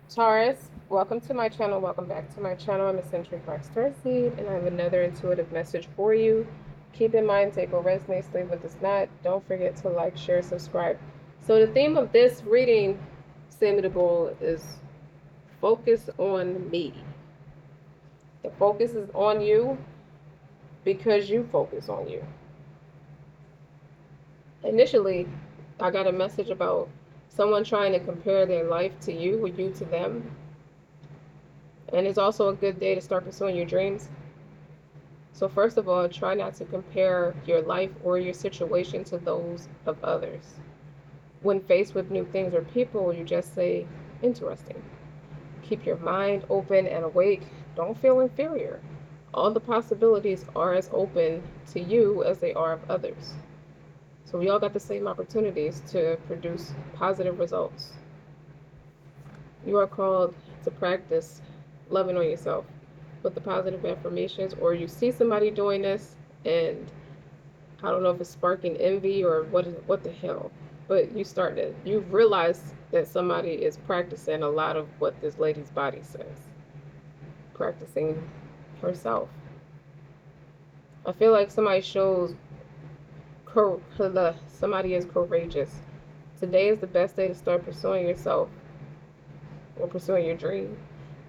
Taurus, welcome to my channel. Welcome back to my channel. I'm eccentric RockStar'Seed, and I have another intuitive message for you. Keep in mind, take what resonates, leave what does not. Don't forget to like, share, subscribe. So the theme of this reading, Samitable, is focus on me. The focus is on you because you focus on you. Initially, I got a message about someone trying to compare their life to you or you to them. And it's also a good day to start pursuing your dreams. So first of all, try not to compare your life or your situation to those of others. When faced with new things or people, you just say, interesting. Keep your mind open and awake. Don't feel inferior. All the possibilities are as open to you as they are of others. So we all got the same opportunities to produce positive results. You are called to practice loving on yourself with the positive affirmations, or you see somebody doing this and I don't know if it's sparking envy or what the hell, but you realize that somebody is practicing a lot of what this lady's body says, practicing herself. I feel like somebody is courageous. Today is the best day to start pursuing yourself or pursuing your dream.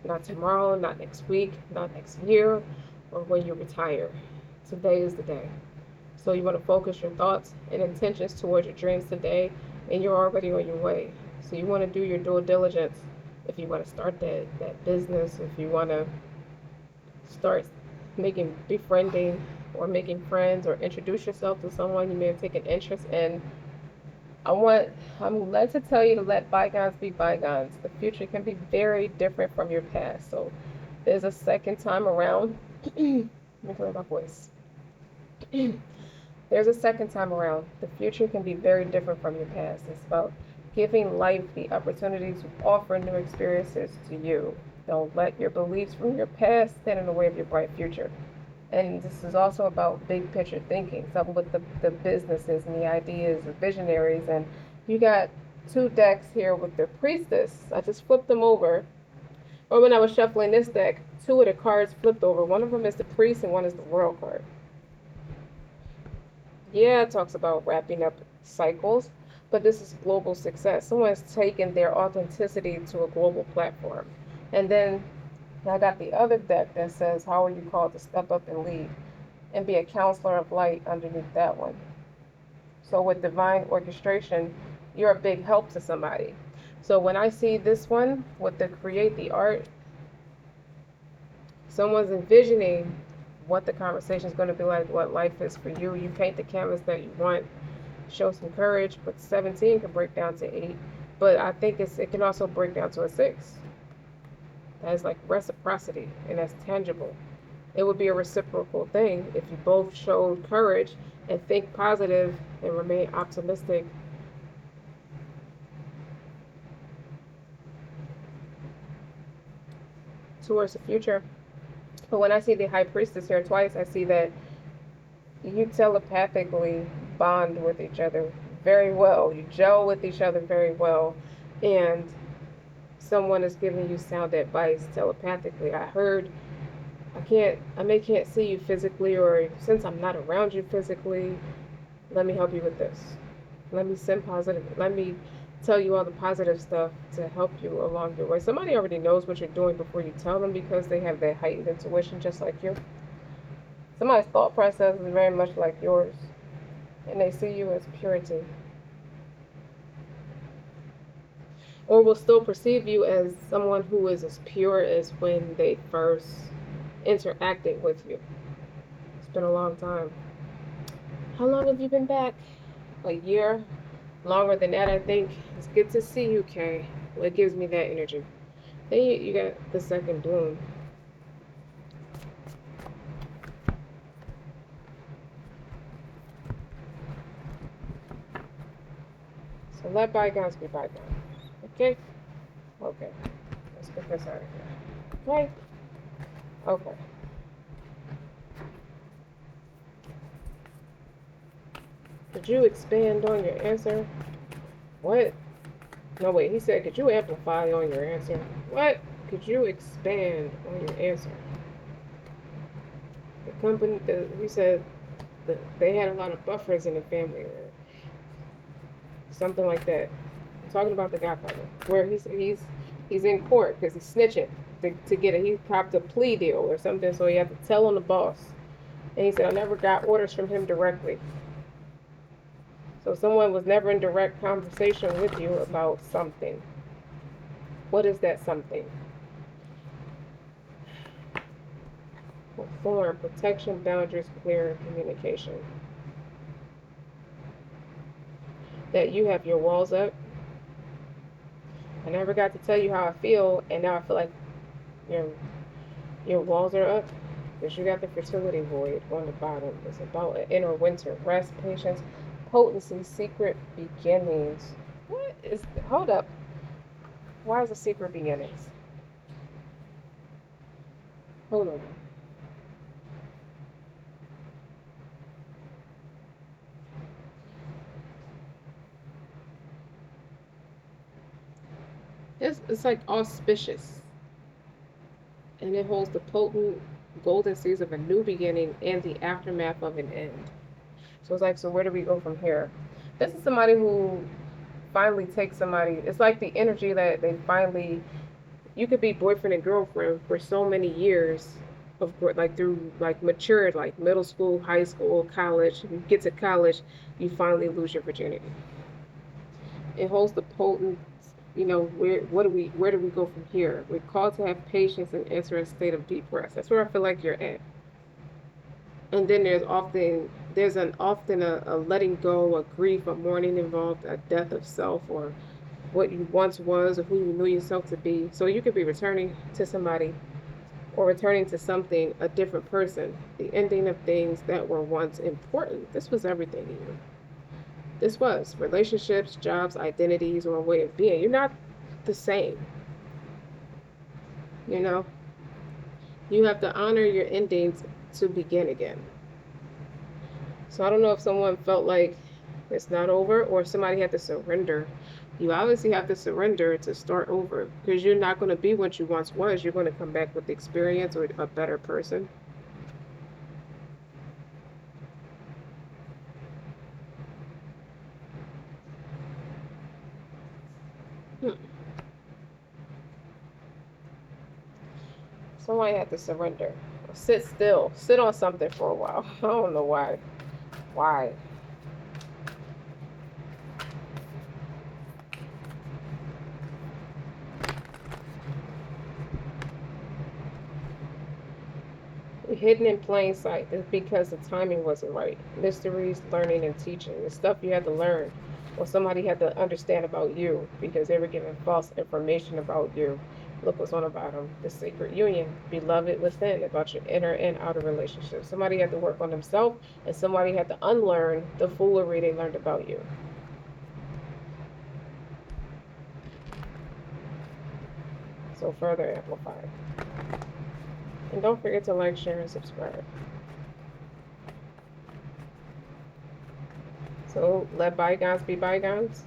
Not tomorrow, not next week, not next year, or when you retire. Today is the day. So you want to focus your thoughts and intentions towards your dreams today, and you're already on your way. So you want to do your due diligence if you want to start that business, if you want to start befriending or making friends or introduce yourself to someone you may have taken interest in. I'm led to tell you to let bygones be bygones. The future can be very different from your past. So there's a second time around. Let me clear my voice. There's a second time around. The future can be very different from your past. It's about giving life the opportunity to offer new experiences to you. Don't let your beliefs from your past stand in the way of your bright future. And this is also about big picture thinking, something with the businesses and the ideas of visionaries. And you got two decks here with the priestess. I just flipped them over. Or when I was shuffling this deck, two of the cards flipped over. One of them is the priest and one is the world card. Yeah, it talks about wrapping up cycles, but this is global success. Someone's taken their authenticity to a global platform. And then I got the other deck that says, how are you called to step up and lead and be a counselor of light underneath that one. So with divine orchestration, you're a big help to somebody. So when I see this one with the create the art, someone's envisioning what the conversation is going to be like, what life is for you. You paint the canvas that you want, show some courage, but 17 can break down to 8. But I think it can also break down to a 6. That's like reciprocity, and that's tangible. It would be a reciprocal thing if you both showed courage and think positive and remain optimistic towards the future. But when I see the high priestess here twice, I see that you telepathically bond with each other very well. You gel with each other very well. And someone is giving you sound advice telepathically. I can't see you physically, or since I'm not around you physically, let me help you with this. Let me tell you all the positive stuff to help you along your way. Somebody already knows what you're doing before you tell them because they have that heightened intuition just like you. Somebody's thought process is very much like yours, and they see you as purity, or will still perceive you as someone who is as pure as when they first interacted with you. It's been a long time. How long have you been back? A year? Longer than that, I think. It's good to see you, Kay. Well, it gives me that energy. Then you got the second bloom. So let bygones be bygones. Okay? Okay. Let's get this out of here. Okay? Okay. Could you expand on your answer? What No, wait, he said, could you amplify on your answer? What? Could you expand on your answer? The company, he said that they had a lot of buffers in the family, or something like that. I'm talking about the Godfather, where he's in court because he's snitching to get it. He copped a plea deal or something, so he had to tell on the boss. And he said, I never got orders from him directly. So someone was never in direct conversation with you about something. What is that something? Form, protection, boundaries, clear communication. That you have your walls up. I never got to tell you how I feel, and now I feel like your your walls are up. Because you got the fertility void on the bottom. It's about an inner winter, rest, patience, potency, secret beginnings. What is, hold up. Why is it secret beginnings? Hold on. It's like auspicious. And it holds the potent golden seeds of a new beginning and the aftermath of an end. So it's like, so where do we go from here? This is somebody who finally takes somebody. It's like the energy that they finally, you could be boyfriend and girlfriend for so many years of like through like matured, like middle school, high school, college. You get to college, you finally lose your virginity. It holds the potent, where do we go from here? We're called to have patience and enter a state of deep rest. That's where I feel like you're at. And then there's an often a letting go, a grief, a mourning involved, a death of self, or what you once was, or who you knew yourself to be. So you could be returning to somebody or returning to something, a different person, the ending of things that were once important. This was everything to you. This was relationships, jobs, identities, or a way of being. You're not the same. You know, you have to honor your endings to begin again. So I don't know if someone felt like it's not over or somebody had to surrender. You obviously have to surrender to start over because you're not going to be what you once was. You're going to come back with experience or a better person. Hmm. Somebody had to surrender. Sit still. Sit on something for a while. I don't know why. Why? Hidden in plain sight is because the timing wasn't right. Mysteries, learning, and teaching. The stuff you had to learn, or somebody had to understand about you because they were giving false information about you. Look what's on the bottom. The secret union, beloved within, about your inner and outer relationships. Somebody had to work on themselves, and somebody had to unlearn the foolery they learned about you. So further amplify. And don't forget to like, share, and subscribe. So let bygones be bygones.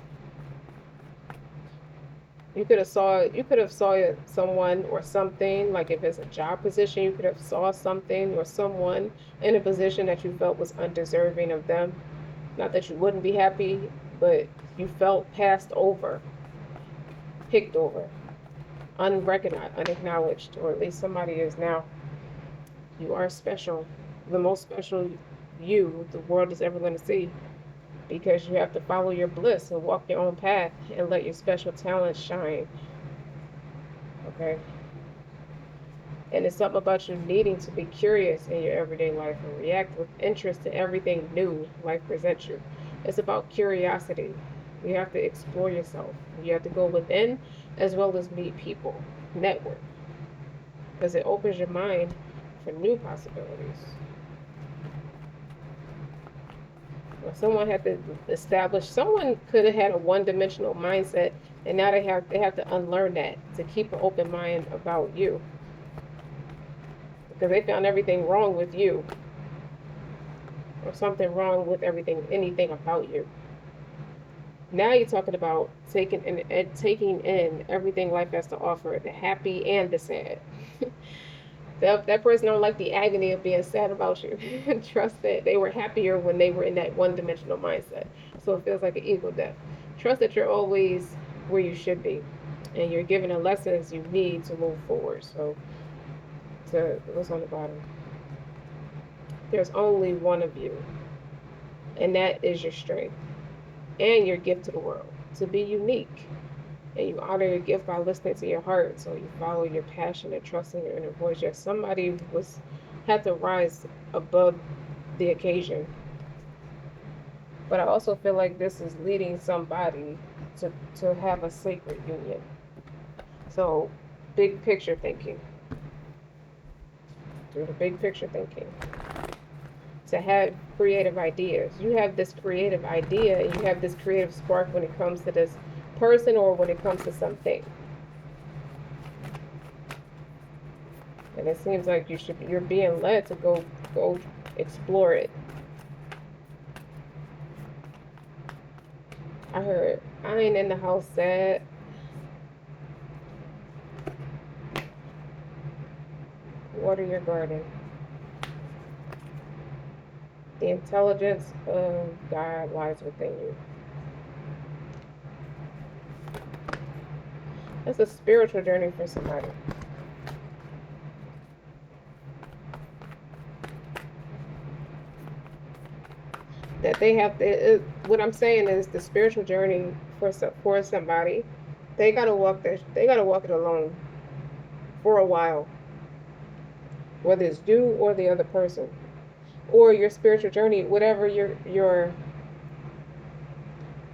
You could have saw someone or something, like if it's a job position, you could have saw something or someone in a position that you felt was undeserving of them. Not that you wouldn't be happy, but you felt passed over, picked over, unrecognized, unacknowledged, or at least somebody is now. You are special, the most special you the world is ever going to see, because you have to follow your bliss and walk your own path and let your special talents shine. Okay? And it's something about you needing to be curious in your everyday life and react with interest to everything new life presents you. It's about curiosity. You have to explore yourself. You have to go within as well as meet people, network, because it opens your mind for new possibilities. Someone had to establish, someone could have had a one-dimensional mindset, and now they have to unlearn that to keep an open mind about you, because they found everything wrong with you, or something wrong with anything about you. Now you're talking about taking in everything life has to offer, the happy and the sad. That person don't like the agony of being sad about you. Trust that they were happier when they were in that one-dimensional mindset. So it feels like an ego death. Trust that you're always where you should be, and you're given the lessons you need to move forward. So, to what's on the bottom? There's only one of you, and that is your strength and your gift to the world, to be unique. And you honor your gift by listening to your heart. So you follow your passion and trust in your inner voice. Yes, somebody had to rise above the occasion. But I also feel like this is leading somebody to have a sacred union. So big picture thinking. Through the big picture thinking. To have creative ideas. You have this creative idea and you have this creative spark when it comes to this person or when it comes to something. And it seems like you're being led to go explore it. I heard, I ain't in the house sad. Water your garden. The intelligence of God lies within you. That's a spiritual journey for somebody. That they have to, what I'm saying is the spiritual journey for somebody, they gotta walk it alone for a while. Whether it's you or the other person. Or your spiritual journey, whatever you're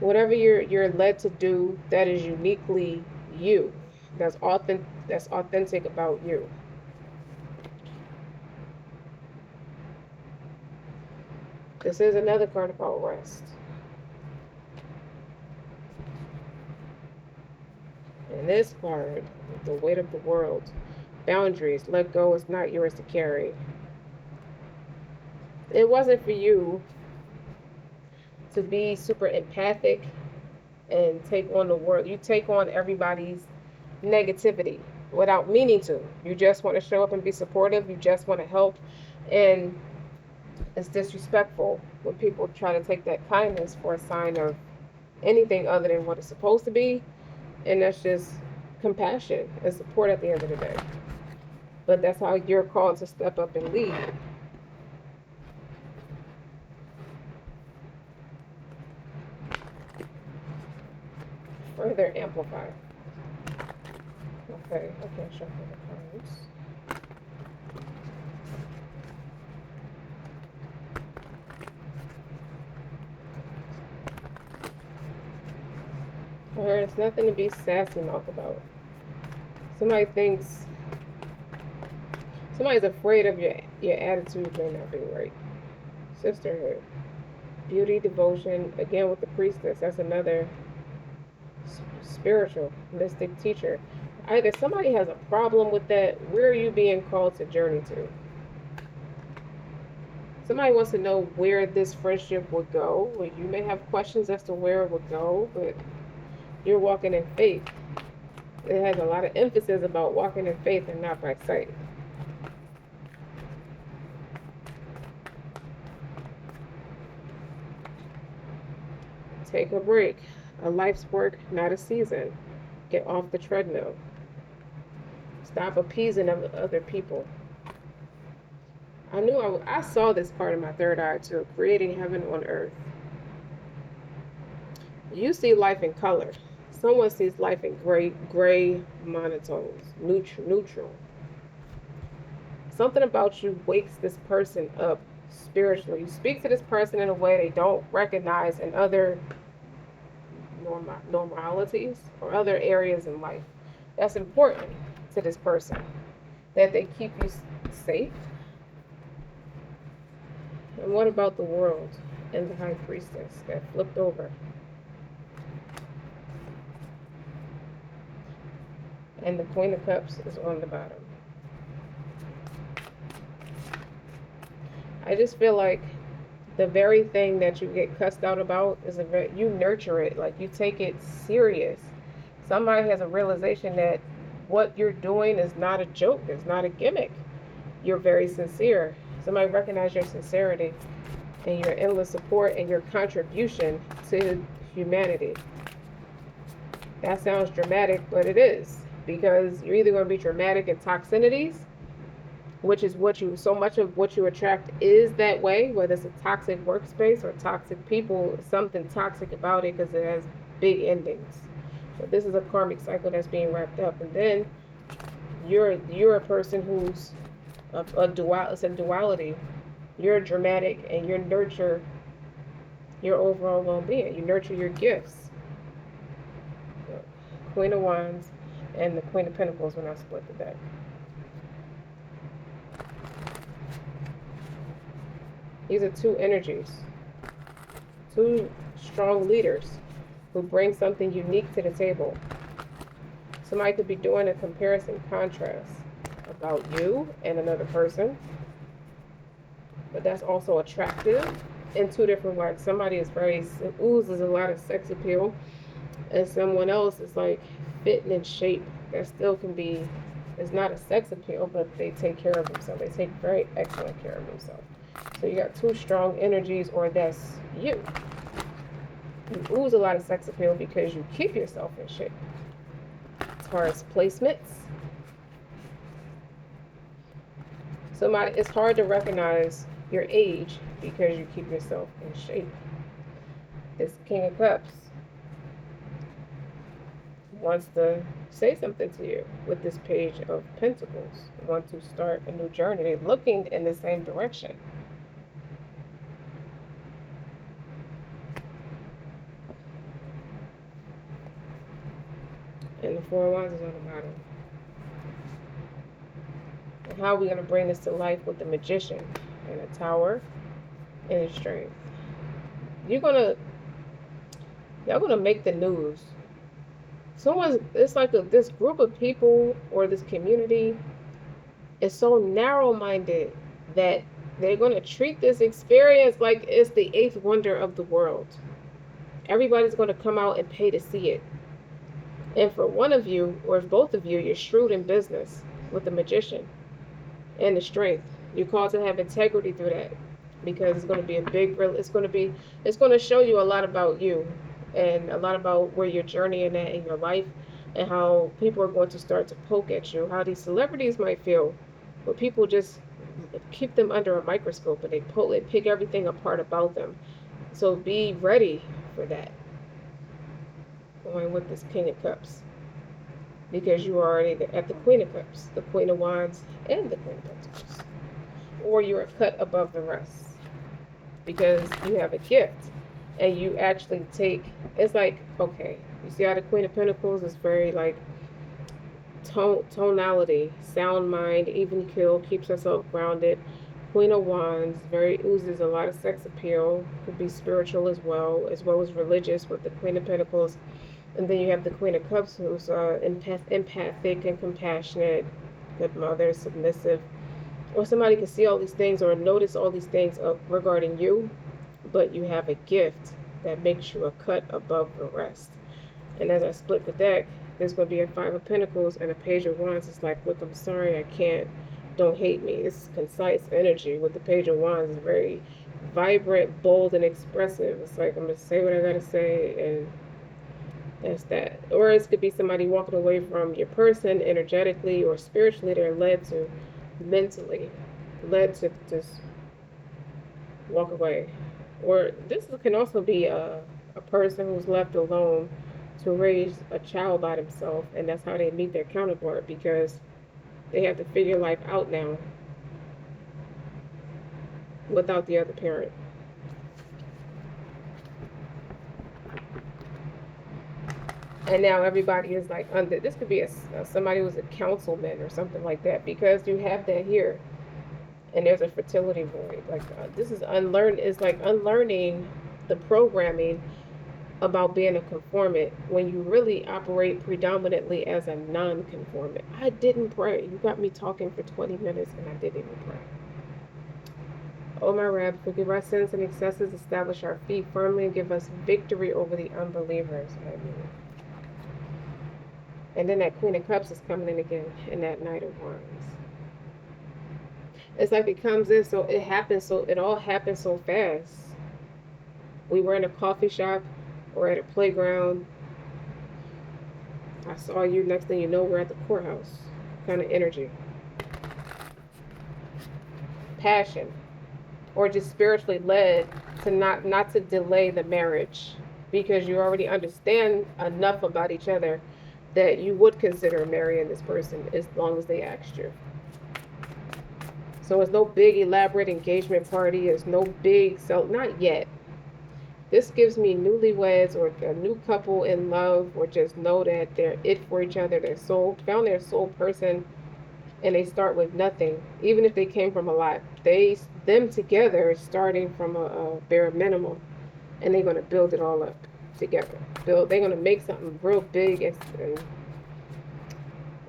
led to do that is uniquely you. That's authentic about you. This is another card about rest. And this card, the weight of the world. Boundaries. Let go is not yours to carry. It wasn't for you to be super empathic and take on the world. You take on everybody's negativity without meaning to. You just want to show up and be supportive. You just want to help. And it's disrespectful when people try to take that kindness for a sign of anything other than what it's supposed to be. And that's just compassion and support at the end of the day. But that's how you're called to step up and lead. Further amplify. Okay, I can't shuffle the cards. There's nothing to be sassy mouth about. Somebody's afraid of your attitude may not be right. Sisterhood. Beauty, devotion. Again with the priestess. That's another spiritual, mystic teacher. Either somebody has a problem with that. Where are you being called to journey to? Somebody wants to know where this friendship would go. Well, you may have questions as to where it would go, but you're walking in faith. It has a lot of emphasis about walking in faith and not by sight. Take a break. A life's work, not a season. Get off the treadmill. Stop appeasing other people. I saw this part of my third eye too, creating heaven on earth. You see life in color. Someone sees life in gray monotones, neutral. Something about you wakes this person up spiritually. You speak to this person in a way they don't recognize in other normalities or other areas in life. That's important to this person, that they keep you safe. And what about the world and the high priestess that flipped over? And the Queen of Cups is on the bottom. I just feel like The very thing that you get cussed out about is you nurture it, like you take it serious. Somebody has a realization that what you're doing is not a joke, it's not a gimmick. You're very sincere. Somebody recognizes your sincerity and your endless support and your contribution to humanity. That sounds dramatic, but it is, because you're either going to be dramatic in toxicities, which is what you, so much of what you attract is that way, whether it's a toxic workspace or toxic people, something toxic about it because it has big endings. So this is a karmic cycle that's being wrapped up, and then you're a person who's it's a duality. You're dramatic and you nurture your overall well-being. You nurture your gifts. So, Queen of Wands and the Queen of Pentacles when I split the deck. These are two energies, two strong leaders who bring something unique to the table. Somebody could be doing a comparison contrast about you and another person, but that's also attractive in two different ways. Somebody is oozes a lot of sex appeal, and someone else is like fit and in shape. That still can be, it's not a sex appeal, but they take care of themselves. They take very excellent care of themselves. So you got two strong energies, or that's you. You ooze a lot of sex appeal because you keep yourself in shape. As far as placements, it's hard to recognize your age because you keep yourself in shape. This King of Cups wants to say something to you with this Page of Pentacles. They want to start a new journey. They're looking in the same direction. And the Four of Wands is on the bottom. And how are we going to bring this to life with the Magician and a Tower and a Strength? Y'all gonna make the news. It's like this group of people or this community is so narrow-minded that they're gonna treat this experience like it's the eighth wonder of the world. Everybody's gonna come out and pay to see it. And for one of you, or if both of you, you're shrewd in business with the Magician and the Strength. You're called to have integrity through that, because it's going to be it's going to show you a lot about you and a lot about where you're journeying at in your life, and how people are going to start to poke at you, how these celebrities might feel, but people just keep them under a microscope and they pick everything apart about them. So be ready for that, going with this King of Cups, because you are already at the Queen of Cups, the Queen of Wands, and the Queen of Pentacles. Or you're cut above the rest because you have a gift and you actually it's like, okay, you see how the Queen of Pentacles is very like tonality, sound mind, even keel, keeps herself grounded. Queen of Wands oozes a lot of sex appeal, could be spiritual as well as religious with the Queen of Pentacles. And then you have the Queen of Cups, who's empathic and compassionate, good mother, submissive. Or somebody can see all these things or notice all these things regarding you, but you have a gift that makes you a cut above the rest. And as I split the deck, there's going to be a Five of Pentacles and a Page of Wands. It's like, look, I'm sorry, I can't. Don't hate me. It's concise energy. With the Page of Wands, it's very vibrant, bold, and expressive. It's like, I'm going to say what I got to say, and that's that. Or it could be somebody walking away from your person energetically or spiritually. They're mentally led to just walk away. Or this can also be a person who's left alone to raise a child by themselves, and that's how they meet their counterpart, because they have to figure life out now without the other parent. And now everybody is like under, this could be somebody who's a councilman or something like that, because you have that here. And there's a fertility void. Like this is unlearning the programming about being a conformant when you really operate predominantly as a non-conformant. I didn't pray. You got me talking for 20 minutes and I didn't even pray. O my Rab, forgive our sins and excesses, establish our feet firmly, and give us victory over the unbelievers. Amen. And then that Queen of Cups is coming in again, and that Knight of Wands. It's like it comes in, so it happens, so it all happens so fast. We were in a coffee shop or at a playground. I saw you, next thing you know, we're at the courthouse. Kind of energy. Passion. Or just spiritually led to not to delay the marriage, because you already understand enough about each other that you would consider marrying this person as long as they asked you. So it's no big elaborate engagement party. It's no big, so not yet. This gives me newlyweds or a new couple in love, or just know that they're it for each other. They're found their soul person, and they start with nothing. Even if they came from a lot, them together starting from a bare minimum, and they're gonna build it all up together. They're gonna make something real big, and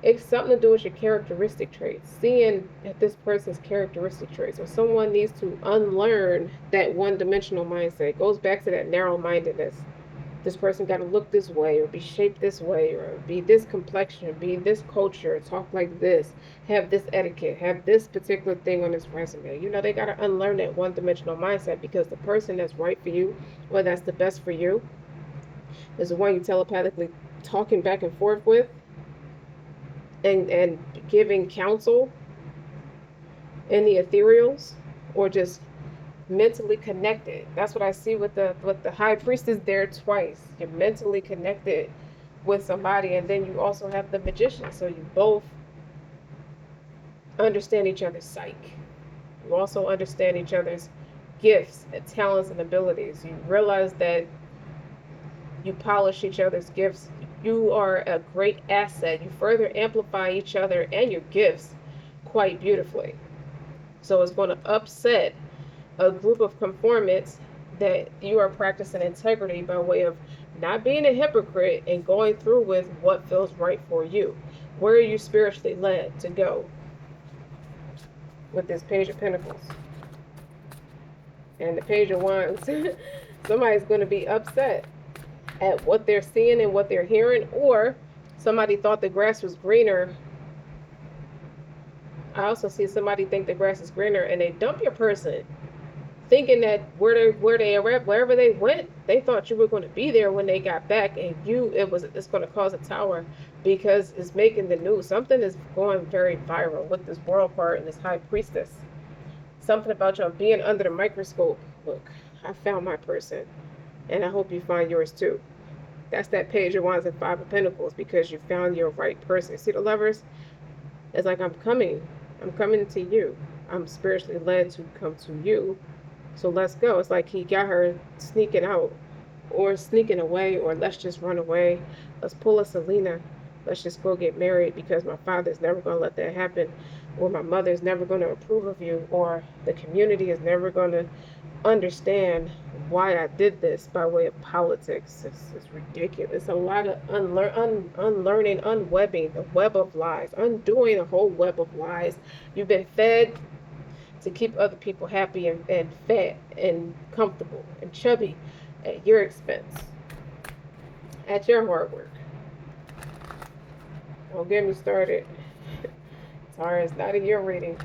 it's something to do with your characteristic traits. Seeing this person's characteristic traits, or someone needs to unlearn that one-dimensional mindset. It goes back to that narrow-mindedness. This person got to look this way, or be shaped this way, or be this complexion, be this culture, talk like this, have this etiquette, have this particular thing on this resume. They got to unlearn that one-dimensional mindset, because the person that's right for you, or that's the best for you, is the one you telepathically talking back and forth with, and giving counsel in the ethereals, or just mentally connected. That's what I see with the high priestess there twice. You're mentally connected with somebody, and then you also have the magician. So you both understand each other's psyche. You also understand each other's gifts and talents and abilities. You realize that you polish each other's gifts. You are a great asset. You further amplify each other and your gifts quite beautifully. So it's going to upset a group of conformants that you are practicing integrity by way of not being a hypocrite and going through with what feels right for you. Where are you spiritually led to go with this Page of Pentacles and the Page of Wands? Somebody's going to be upset at what they're seeing and what they're hearing, or somebody thought the grass was greener. I also see somebody think the grass is greener, and they dump your person, thinking that wherever they went, they thought you were going to be there when they got back, and it's going to cause a tower, because it's making the news. Something is going very viral with this world card and this high priestess. Something about y'all being under the microscope. Look, I found my person, and I hope you find yours too. That's that Page of Wands and Five of Pentacles, because you found your right person. See the Lovers? It's like, I'm coming to you. I'm spiritually led to come to you. So let's go. It's like he got her sneaking out, or sneaking away, or let's just run away. Let's pull a Selena. Let's just go get married, because my father's never going to let that happen, or my mother's never going to approve of you, or the community is never going to understand why I did this by way of politics. It's ridiculous. A lot of unlearning, unwebbing the web of lies, undoing a whole web of lies. You've been fed to keep other people happy and fat and comfortable and chubby at your expense, at your hard work. Don't get me started. Taurus, not in your reading.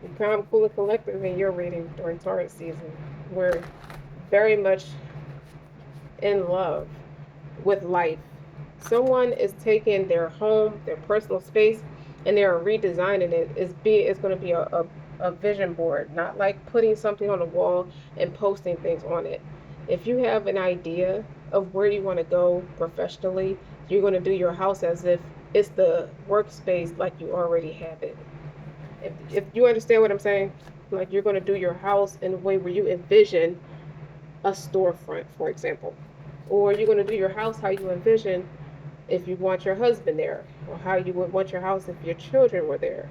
Be calm, cool, and collective in your reading during Taurus season. We're very much in love with life. Someone is taking their home, their personal space, and they're redesigning it. It's going to be a vision board, not like putting something on the wall and posting things on it. If you have an idea of where you want to go professionally, you're going to do your house as if it's the workspace, like you already have it. If you understand what I'm saying, like you're going to do your house in a way where you envision a storefront, for example, or you're going to do your house how you envision if you want your husband there, or how you would want your house if your children were there,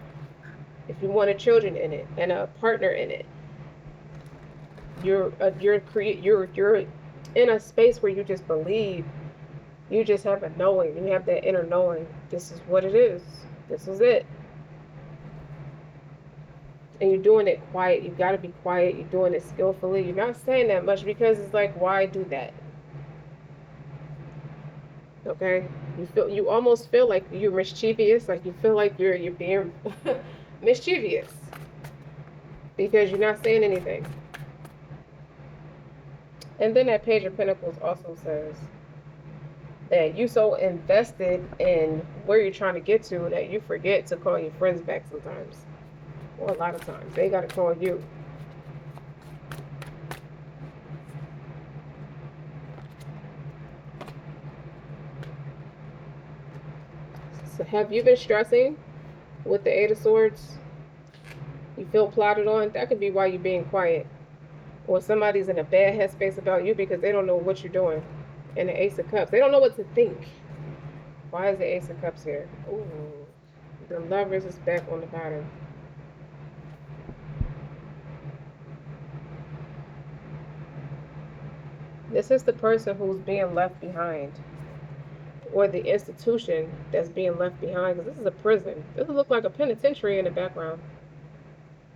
if you wanted children in it and a partner in it. You're in a space where you just believe. You just have a knowing. You have that inner knowing. This is what it is. This is it. And you're doing it quiet. You got to be quiet. You're doing it skillfully. You're not saying that much because it's like, why do that? Okay, you almost feel like you're mischievous, like you feel like you're being mischievous because you're not saying anything. And then that Page of Pentacles also says that you so invested in where you're trying to get to that you forget to call your friends back sometimes, or a lot of times they got to call you. So have you been stressing with the Eight of Swords? You feel plotted on? That could be why you're being quiet. Or somebody's in a bad headspace about you because they don't know what you're doing. And the Ace of Cups, they don't know what to think. Why is the Ace of Cups here? Ooh, the Lovers is back on the bottom. This is the person who's being left behind, or the institution that's being left behind, because this is a prison. This looks like a penitentiary in the background.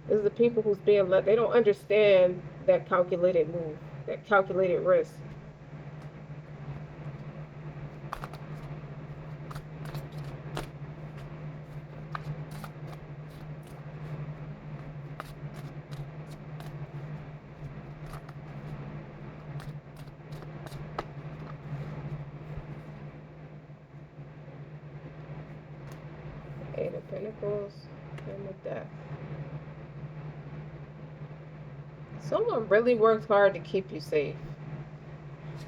This is the people who's being left. They don't understand that calculated move, that calculated risk. Eight of Pentacles and the Death. Someone really worked hard to keep you safe.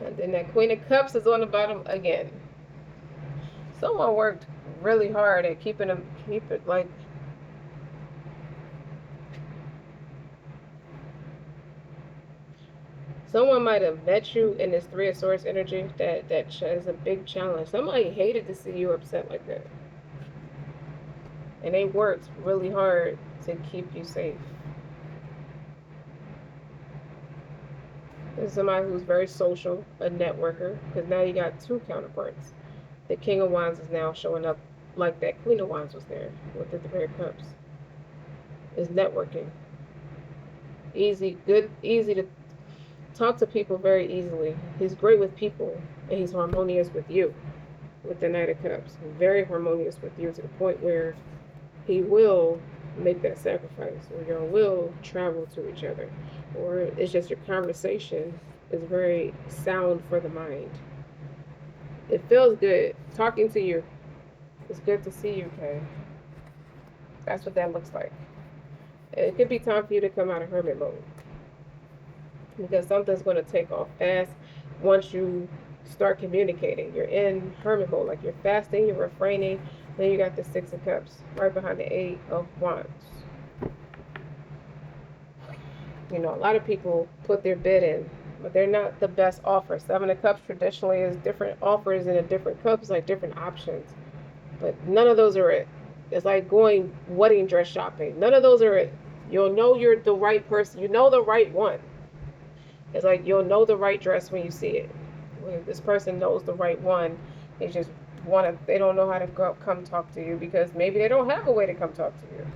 And then that Queen of Cups is on the bottom again. Someone worked really hard at keep it like, someone might have met you in this Three of Swords energy that is a big challenge. Somebody hated to see you upset like that. And they worked really hard to keep you safe. This is somebody who's very social, a networker, because now you got two counterparts. The King of Wands is now showing up like that Queen of Wands was there with the Three of Cups. Is networking. Easy to talk to people very easily. He's great with people, and he's harmonious with you. With the Knight of Cups, very harmonious with you to the point where he will make that sacrifice, or you will travel to each other, or it's just your conversation is very sound for the mind. It feels good talking to you. It's good to see you, Kay. That's what that looks like. It could be time for you to come out of hermit mode, because something's going to take off fast once you start communicating. You're in hermit mode, like you're fasting, you're refraining. Then you got the Six of Cups right behind the Eight of Wands. You know, a lot of people put their bid in, but they're not the best offer. Seven of Cups traditionally is different offers in a different cups, like different options. But none of those are it. It's like going wedding dress shopping. None of those are it. You'll know you're the right person. You know the right one. It's like you'll know the right dress when you see it. When this person knows the right one, they don't know how to come talk to you because maybe they don't have a way to come talk to you.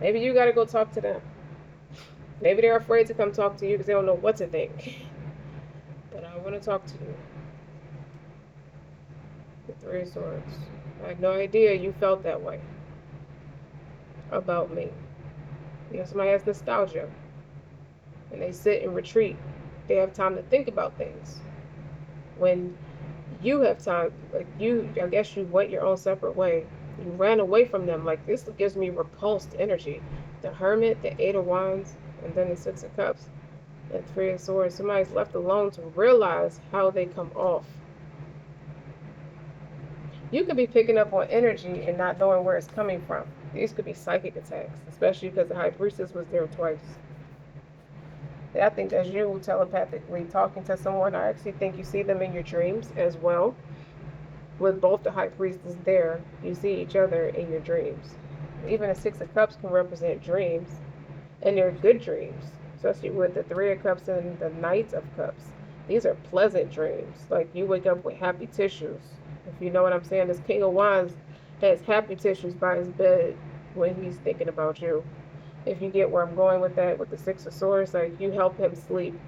Maybe you got to go talk to them. Maybe they're afraid to come talk to you because they don't know what to think. But I want to talk to you. The Three of Swords. I had no idea you felt that way about me. You know, somebody has nostalgia and they sit and retreat. They have time to think about things. When you have time, like I guess you went your own separate way. You ran away from them. Like, this gives me repulsed energy. The Hermit, the Eight of Wands, and then the Six of Cups, and Three of Swords. Somebody's left alone to realize how they come off. You could be picking up on energy and not knowing where it's coming from. These could be psychic attacks, especially because the High Priestess was there twice. I think that's you telepathically talking to someone. I actually think you see them in your dreams as well. With both the High Priestess there, you see each other in your dreams. Even a Six of Cups can represent dreams, and they're good dreams, especially with the Three of Cups and the Knight of Cups. These are pleasant dreams. Like, you wake up with happy tissues. If you know what I'm saying, this King of Wands has happy tissues by his bed when he's thinking about you. If you get where I'm going with that, with the Six of Swords, like you help him sleep.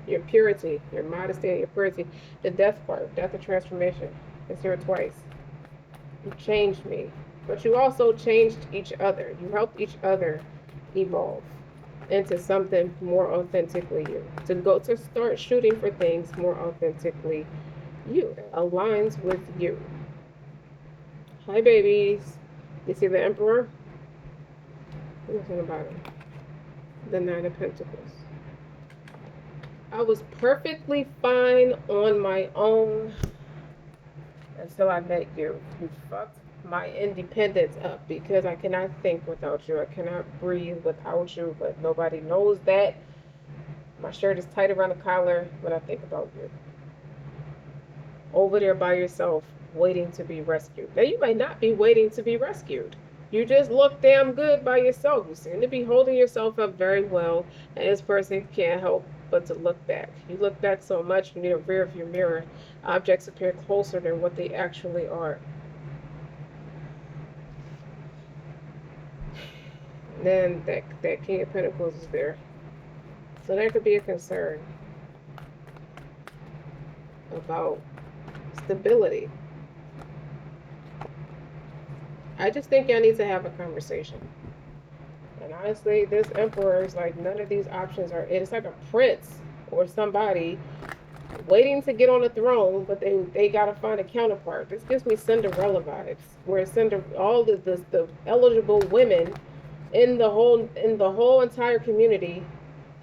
Your purity, your modesty, and your purity. The death part, death of transformation, is here twice. You changed me, but you also changed each other. You helped each other evolve into something more authentically you. To start shooting for things more authentically you. That aligns with you. Hi, babies. You see the Emperor? What's in the bottom? The Nine of Pentacles. I was perfectly fine on my own until I met you. You fucked my independence up because I cannot think without you. I cannot breathe without you, but nobody knows that. My shirt is tight around the collar when I think about you. Over there by yourself, waiting to be rescued. Now, you might not be waiting to be rescued. You just look damn good by yourself. You seem to be holding yourself up very well, and this person can't help but to look back. You look back so much, you need a rear view mirror. Objects appear closer than what they actually are. And then that King of Pentacles is there. So there could be a concern about stability. I just think y'all need to have a conversation. And honestly, this Emperor is like, none of these options are it. It's like a prince or somebody waiting to get on the throne, but they gotta find a counterpart. This gives me Cinderella vibes, where all the eligible women in the whole entire community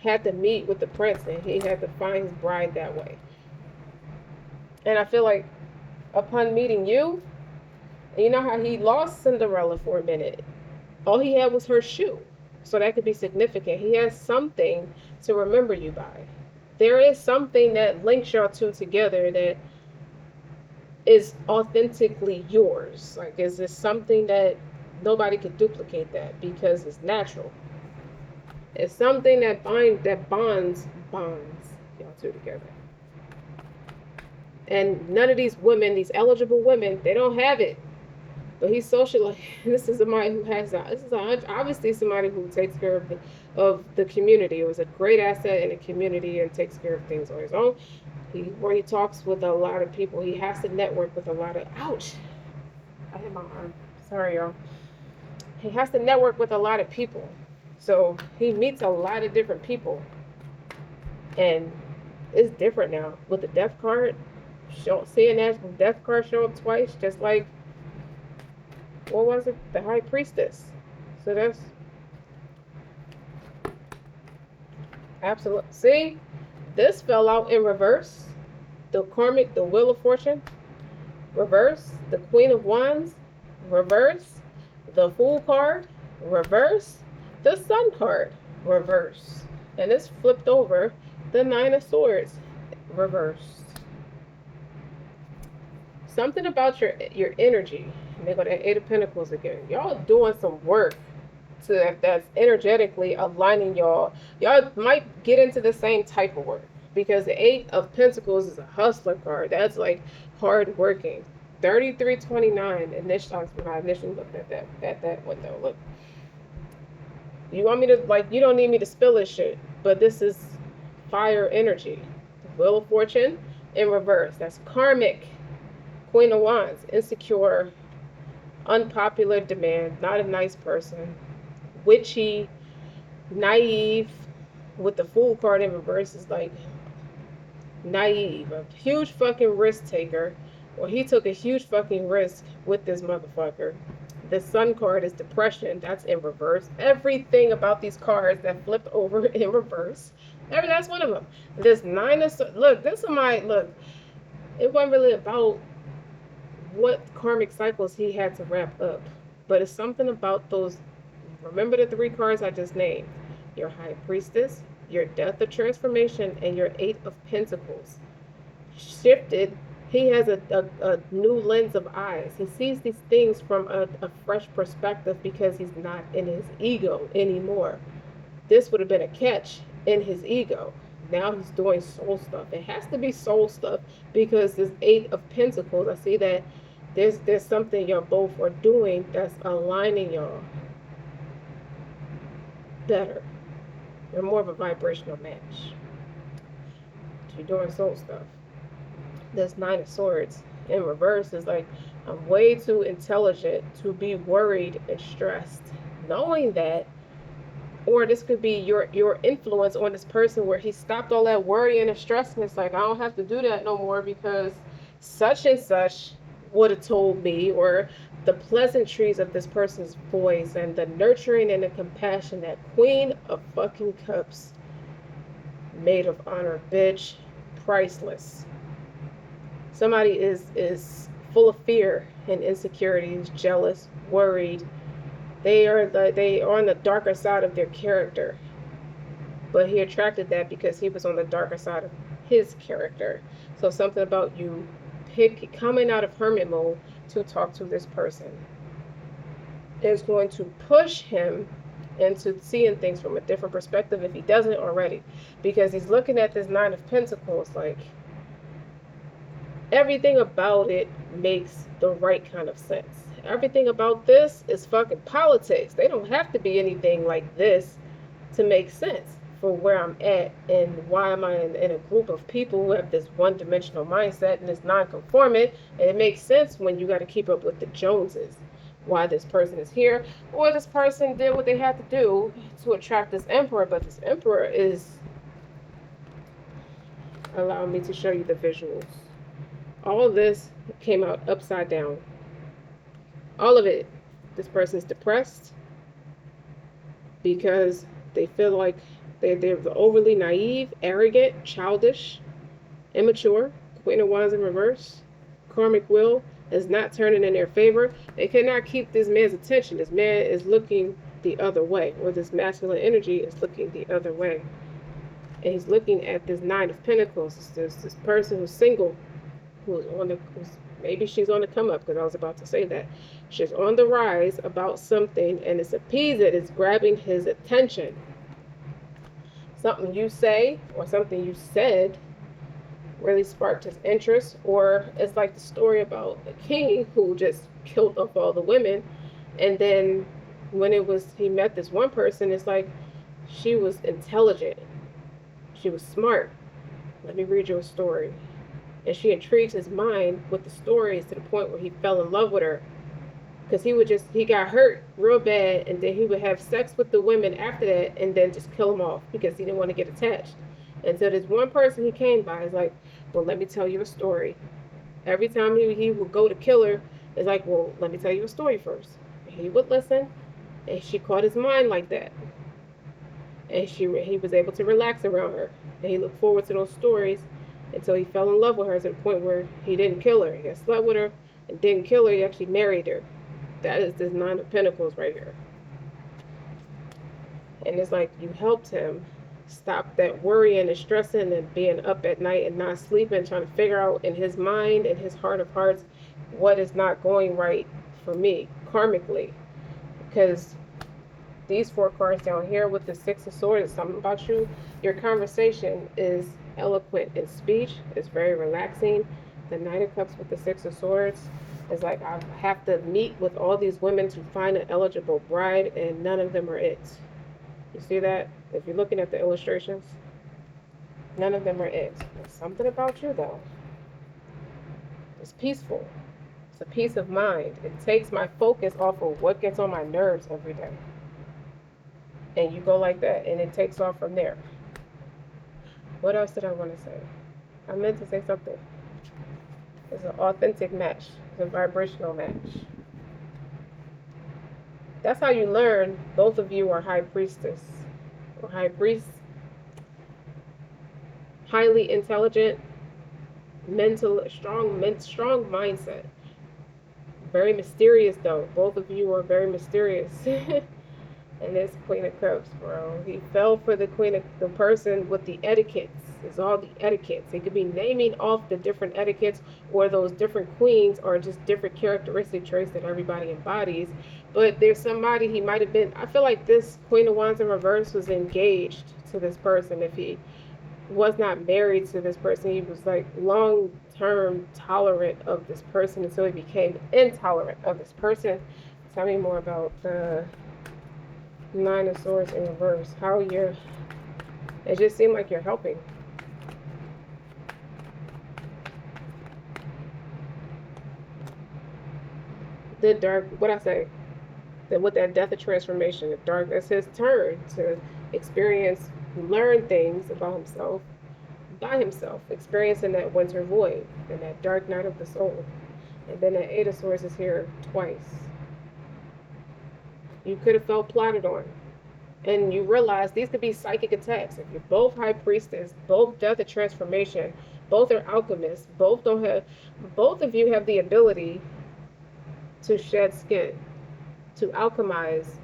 had to meet with the prince, and he had to find his bride that way. And I feel like upon meeting you, you know how he lost Cinderella for a minute. All he had was her shoe. So that could be significant. He has something to remember you by. There is something that links y'all two together that is authentically yours. Like, is this something that nobody could duplicate that because it's natural? It's something that bonds y'all two together. And none of these women, these eligible women, they don't have it. But he's social. This is somebody who has that. This is obviously somebody who takes care of the community. It was a great asset in the community and takes care of things on his own. Where he talks with a lot of people. He has to network with a lot of. Ouch! I hit my arm. Sorry, y'all. He has to network with a lot of people. So he meets a lot of different people, and it's different now with the death card. Seeing that death card show up twice, just like. What was it? The High Priestess. So that's absolute. See, this fell out in reverse. The Karmic, the Wheel of Fortune, reverse. The Queen of Wands, reverse. The Fool card, reverse. The Sun card, reverse. And this flipped over. The Nine of Swords, reverse. Something about your energy. And they go to Eight of Pentacles again. Y'all doing some work that's energetically aligning y'all. Y'all might get into the same type of work because the Eight of Pentacles is a hustler card. That's like hard working. 3329 initially when I initially looked at that window. Look. You want me to you don't need me to spill this shit, but this is fire energy. Wheel of Fortune in reverse. That's karmic. Queen of Wands, insecure, unpopular demand, not a nice person, witchy, naive, with the Fool card in reverse is like naive, a huge fucking risk taker. Well, he took a huge fucking risk with this motherfucker. The Sun card is depression, that's in reverse. Everything about these cards that flipped over in reverse, that's one of them. This Nine of look, this is look, it wasn't really about what karmic cycles he had to wrap up, but it's something about those. Remember the three cards I just named: your High Priestess, your Death of Transformation, and your Eight of Pentacles. Shifted. He has a new lens of eyes. He sees these things from a fresh perspective because he's not in his ego anymore. This would have been a catch in his ego. Now he's doing soul stuff. It has to be soul stuff because this Eight of Pentacles, I see that There's something y'all both are doing that's aligning y'all better. You're more of a vibrational match. You're doing soul stuff. This Nine of Swords in reverse is like, I'm way too intelligent to be worried and stressed. Knowing that, or this could be your influence on this person where he stopped all that worrying and stress, and it's like, I don't have to do that no more because such and such would have told me, or the pleasantries of this person's voice and the nurturing and the compassion. That Queen of fucking Cups, maid of honor, bitch, priceless. Somebody is full of fear and insecurities, jealous, worried. They are on the darker side of their character. But he attracted that because he was on the darker side of his character. So something about you coming out of hermit mode to talk to this person is going to push him into seeing things from a different perspective if he doesn't already. Because he's looking at this Nine of Pentacles like, everything about it makes the right kind of sense. Everything about this is fucking politics. They don't have to be anything like this to make sense for where I'm at and why am I in a group of people who have this one-dimensional mindset and it's non-conforming. And it makes sense when you got to keep up with the Joneses, why this person is here, or this person did what they had to do to attract this emperor. But this emperor is allowing me to show you the visuals. All of this came out upside down. All of it. This person's depressed because they feel like they're overly naive, arrogant, childish, immature. Queen of Wands in reverse. Karmic will is not turning in their favor. They cannot keep this man's attention. This man is looking the other way, or this masculine energy is looking the other way. And he's looking at this Nine of Pentacles. There's this person who's single, maybe she's on the come up, because I was about to say that. She's on the rise about something, and it's a piece that is grabbing his attention. Something you say or something you said really sparked his interest. Or it's like the story about the king who just killed off all the women, and then when he met this one person, it's like she was intelligent, she was smart. Let me read you a story. And she intrigues his mind with the stories to the point where he fell in love with her. Because he got hurt real bad, and then he would have sex with the women after that and then just kill them off because he didn't want to get attached. And so this one person he came by is like, well, let me tell you a story. Every time he would go to kill her, it's like, well, let me tell you a story first. And he would listen, and she caught his mind like that. And he was able to relax around her. And he looked forward to those stories until he fell in love with her to the point where he didn't kill her. He slept with her and didn't kill her. He actually married her. That is this Nine of Pentacles right here. And it's like you helped him stop that worrying and stressing and being up at night and not sleeping, trying to figure out in his mind and his heart of hearts what is not going right for me karmically. Because these four cards down here with the Six of Swords is something about you. Your conversation is eloquent in speech. It's very relaxing. The Knight of Cups with the Six of Swords is like, I have to meet with all these women to find an eligible bride, and none of them are it. You see that? If you're looking at the illustrations, none of them are it. There's something about you, though. It's peaceful. It's a peace of mind. It takes my focus off of what gets on my nerves every day. And you go like that, and it takes off from there. What else did I want to say? I meant to say something. It's an authentic match. It's a vibrational match. That's how you learn both of you are high priestess or high priest. Highly intelligent, strong mindset. Very mysterious though. Both of you are very mysterious. And this Queen of Cups, bro. He fell for the person with the etiquettes. It's all the etiquettes. He could be naming off the different etiquettes, or those different queens are just different characteristic traits that everybody embodies. But there's somebody he might have been. I feel like this Queen of Wands in reverse was engaged to this person. If he was not married to this person, he was like long term tolerant of this person until he became intolerant of this person. Tell me more about the Nine of Swords in reverse. How you're, it just seemed like you're helping. The dark, what I say, that with that death of transformation, the dark, it's his turn to experience, learn things about himself by himself, experiencing that winter void and that dark night of the soul. And then that Eight of Swords is here twice. You could have felt plotted on. And you realize these could be psychic attacks. If you're both high priestess, both death of transformation, both are alchemists, both don't have, both of you have the ability to shed skin, to alchemize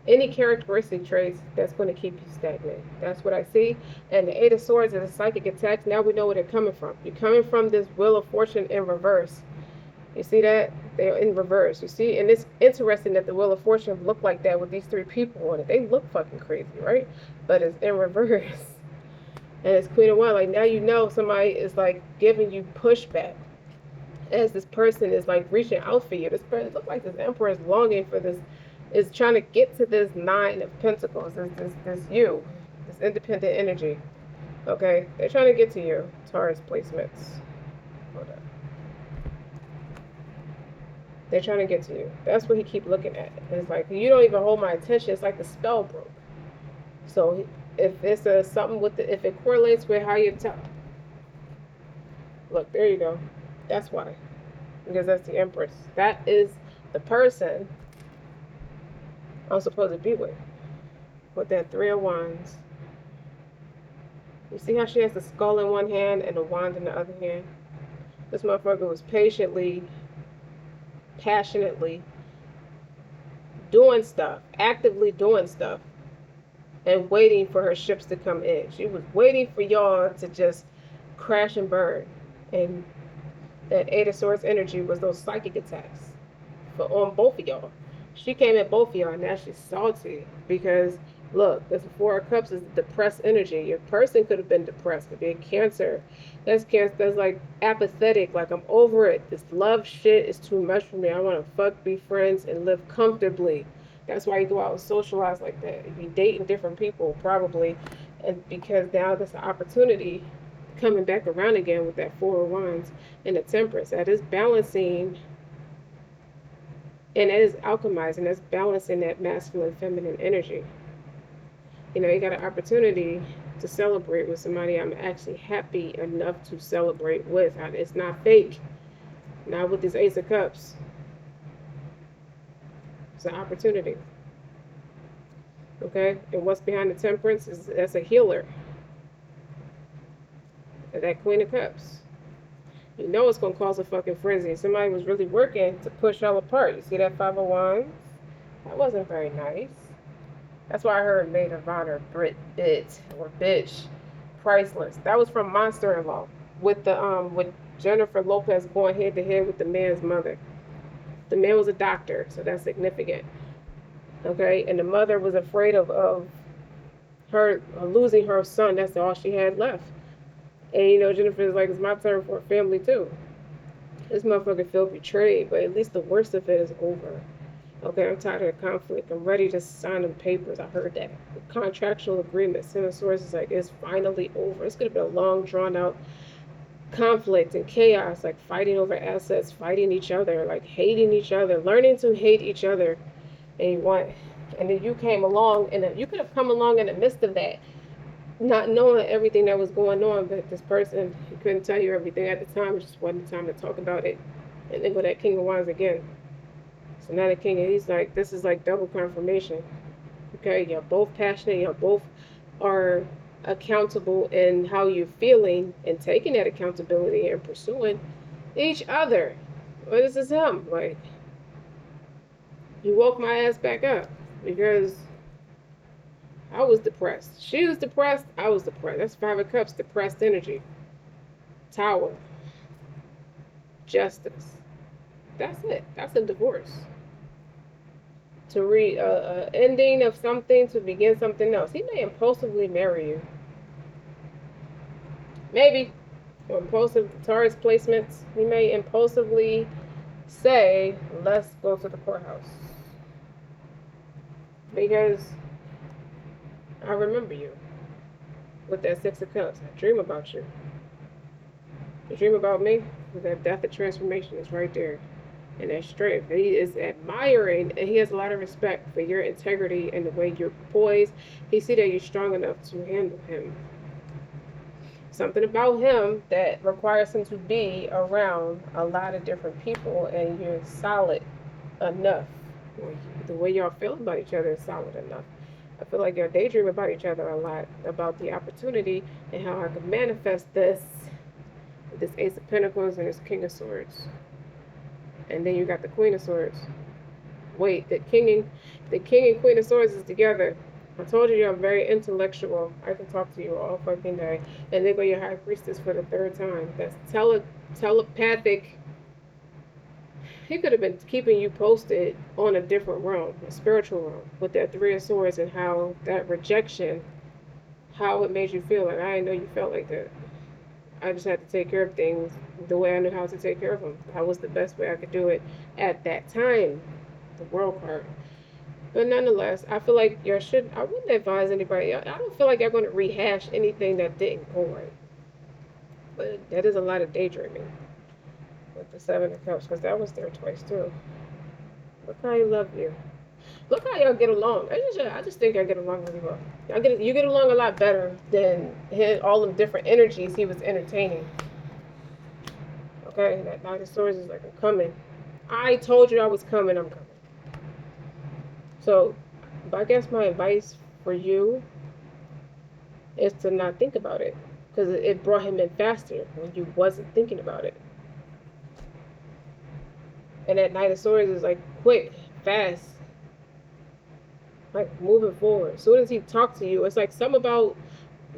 any characteristic traits that's going to keep you stagnant. That's what I see. And the Eight of Swords is a psychic attack. Now we know where they're coming from. You're coming from this Wheel of Fortune in reverse. You see that? They're in reverse. You see? And it's interesting that the Wheel of Fortune look like that with these three people on it. They look fucking crazy, right? But it's in reverse. And it's Queen of Wands. Like, now you know somebody is like giving you pushback as this person is like reaching out for you. This person looks like this Emperor is longing for this, is trying to get to this Nine of Pentacles, this you, this independent energy. Okay? They're trying to get to you. Taurus placements. Hold up. They're trying to get to you. That's what he keep looking at. It's like, you don't even hold my attention. It's like the spell broke. So if it's something with the, if it correlates with how you tell, look, there you go. That's why. Because that's the Empress. That is the person I'm supposed to be with that Three of Wands. You see how she has the skull in one hand and the wand in the other hand? This motherfucker was patiently, passionately doing stuff, actively doing stuff, and waiting for her ships to come in. She was waiting for y'all to just crash and burn. And that Eight of Swords energy was those psychic attacks on both of y'all. She came at both of y'all, and now she's salty because look, this Four of Cups is depressed energy. Your person could have been depressed, could be a Cancer. That's Cancer. That's like apathetic. Like, I'm over it. This love shit is too much for me. I want to fuck, be friends, and live comfortably. That's why you go out and socialize like that. You be dating different people probably, and because now there's an opportunity coming back around again with that Four of Wands and the Temperance. That is balancing. And it is alchemizing. That's balancing that masculine, feminine energy. You know, you got an opportunity to celebrate with somebody I'm actually happy enough to celebrate with. It's not fake. Not with this Ace of Cups. It's an opportunity. Okay? And what's behind the Temperance is that's a healer. And that Queen of Cups. You know it's going to cause a fucking frenzy. Somebody was really working to push y'all apart. You see that Five of Wands? That wasn't very nice. That's why I heard maid of honor, bitch, priceless. That was from Monster-in-Law with the with Jennifer Lopez going head to head with the man's mother. The man was a doctor, so that's significant. Okay, and the mother was afraid of her losing her son. That's all she had left. And you know, Jennifer's like, it's my turn for a family too. This motherfucker felt betrayed, but at least the worst of it is over. Okay, I'm tired of the conflict. I'm ready to sign them papers. I heard that. The contractual agreement. Seven of Swords is like, it's finally over. It's going to be a long, drawn-out conflict and chaos, like fighting over assets, fighting each other, like hating each other, learning to hate each other. And then you came along, and you could have come along in the midst of that, not knowing everything that was going on, but this person, he couldn't tell you everything at the time. It just wasn't the time to talk about it. And then go that King of Wands again. So now the king, he's like, this is like double confirmation. Okay, you're both passionate, you both are accountable in how you're feeling and taking that accountability and pursuing each other. What is this him? Like, you woke my ass back up because I was depressed. She was depressed, I was depressed. That's Five of Cups, depressed energy. Tower. Justice. That's it. That's a divorce. To read ending of something to begin something else. He may impulsively marry you. Maybe. So impulsive Taurus placements, he may impulsively say, let's go to the courthouse. Because I remember you with that Six of Cups. I dream about you. You dream about me? With that death of transformation is right there. And that strength. And he is admiring and he has a lot of respect for your integrity and the way you're poised. He see that you're strong enough to handle him. Something about him that requires him to be around a lot of different people and you're solid enough. The way y'all feel about each other is solid enough. I feel like y'all daydream about each other a lot, about the opportunity and how I could manifest this Ace of Pentacles and this King of Swords. And then you got the Queen of Swords. Wait, the King and Queen of Swords is together. I told you I'm very intellectual. I can talk to you all fucking day. And then go your High Priestess for the third time. That's telepathic. He could have been keeping you posted on a different realm, a spiritual realm, with that Three of Swords and how that rejection, how it made you feel. And I didn't know you felt like that. I just had to take care of things the way I knew how to take care of them. That was the best way I could do it at that time. The World card. But nonetheless, I feel like I wouldn't advise anybody. I don't feel like you're going to rehash anything that didn't go right. But that is a lot of daydreaming with the Seven of Cups, because that was there twice too. Look how he loved you. Look how y'all get along. I just think y'all get along really well. You get along a lot better than all the different energies he was entertaining. Okay, that Knight of Swords is like, I'm coming. I told you I was coming. I'm coming. So, I guess my advice for you is to not think about it, because it brought him in faster when you wasn't thinking about it. And that Knight of Swords is like quick, fast, like moving forward. As soon as he talks to you, it's like something about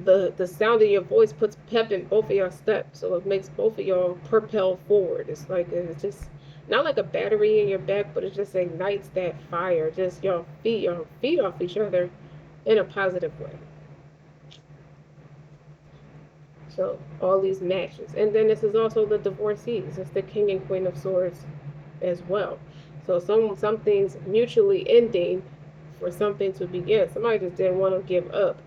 the sound of your voice puts pep in both of your steps, so it makes both of y'all propel forward. It's like it's just not like a battery in your back, but it just ignites that fire. Just y'all feed off each other in a positive way. So all these matches, and then this is also the divorcees. It's the King and Queen of Swords as well. So some things mutually ending for something to begin. Somebody just didn't want to give up.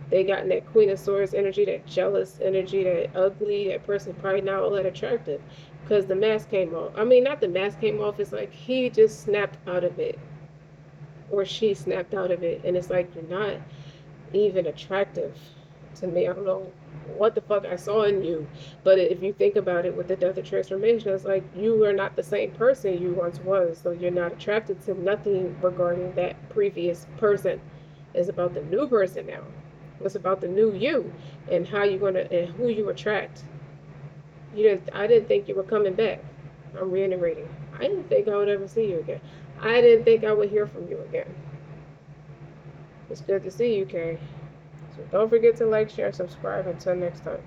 They got in that Queen of Swords energy, that jealous energy, that ugly, that person probably not all that attractive because the mask came off. I mean, not the mask came off, it's like he just snapped out of it or she snapped out of it, and it's like you're not even attractive to me. I don't know what the fuck I saw in you, but if you think about it with the death of transformation, it's like you are not the same person you once was, so you're not attracted to nothing regarding that previous person. It's about the new person now. It's about the new you and how you're gonna and who you attract. I didn't think you were coming back. I'm reiterating. I didn't think I would ever see you again. I didn't think I would hear from you again. It's good to see you, Kay. So don't forget to like, share, subscribe. Until next time.